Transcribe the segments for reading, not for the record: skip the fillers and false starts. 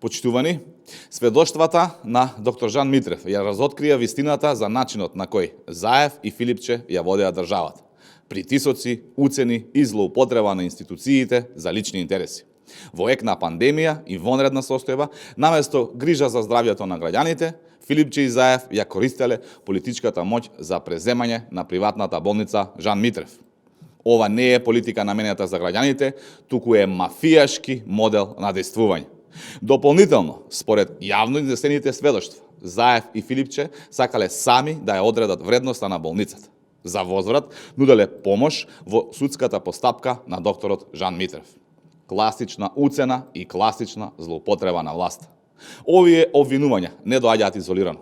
Почитувани, сведоштвата на доктор Жан Митрев ја разоткрија вистината за начинот на кој Заев и Филипче ја водеа државата. Притисоци, уцени и злоупотреба на институциите за лични интереси. Во ек на пандемија и вонредна состојба, наместо грижа за здравјето на граѓаните, Филипче и Заев ја користеле политичката моќ за преземање на приватната болница Жан Митрев. Ова не е политика наменета за граѓаните, туку е мафијашки модел на действување. Дополнително, според јавно изнесените сведоштва, Заев и Филипче сакале сами да ја одредат вредноста на болницата. За возврат нуделе помош во судската постапка на докторот Жан Митрев. Класична уцена и класична злоупотреба на власта. Овие обвинувања не доаѓаат изолирано.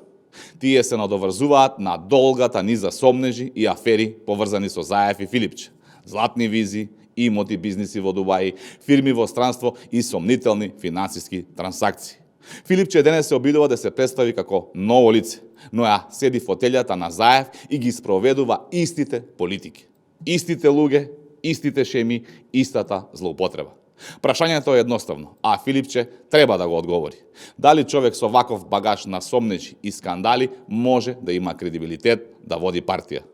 Тие се надоврзуваат на долгата низа сомнежи и афери поврзани со Заев и Филипче. Златни визи, имоти, бизниси во Дубај, фирми во странство и сомнителни финансиски трансакции. Филипче денес се обидува да се представи како ново лице, но ја седи фотелјата на Заев и ги спроведува истите политики. Истите луѓе, истите шеми, истата злоупотреба. Прашањето е едноставно, а Филипче треба да го одговори. Дали човек со ваков багаж на сомнежи и скандали може да има кредибилитет да води партија?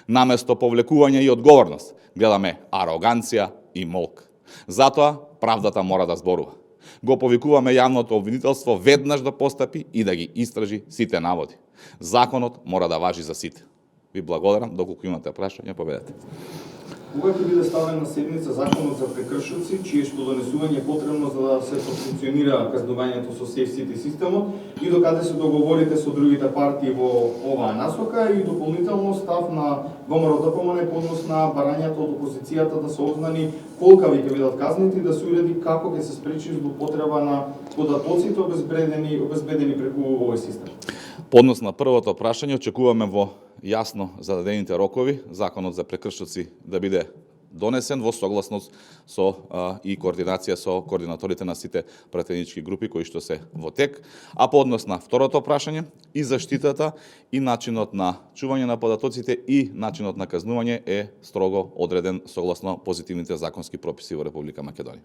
Наместо повлекување и одговорност, гледаме ароганција и молк. Затоа правдата мора да зборува. Го повикуваме јавното обвинителство веднаш да постапи и да ги истражи сите наводи. Законот мора да важи за сите. Ви благодарам, доколку имате прашања, поведете. Кога ќе биде ставен на седница законот за прекршоци, чиешто донесување е потребно за да се функционира казнувањето со Safe City системот и докаде се договорите со другите партии во оваа насока и дополнително став на ВМРО-ДПМН по однос на барањето од опозицијата да се ознани колкави ќе бидат казните и да се уреди како ќе се спречи злоупотреба на податоците обезбедени преку овој систем. По однос на првото прашање, очекуваме во јасно зададените рокови законот за прекршоци да биде донесен во согласност со и координација со координаторите на сите пратенички групи кои што се во тек. А по однос на второто прашање, и заштитата и начинот на чување на податоците и начинот на казнување е строго одреден согласно позитивните законски прописи во Република Македонија.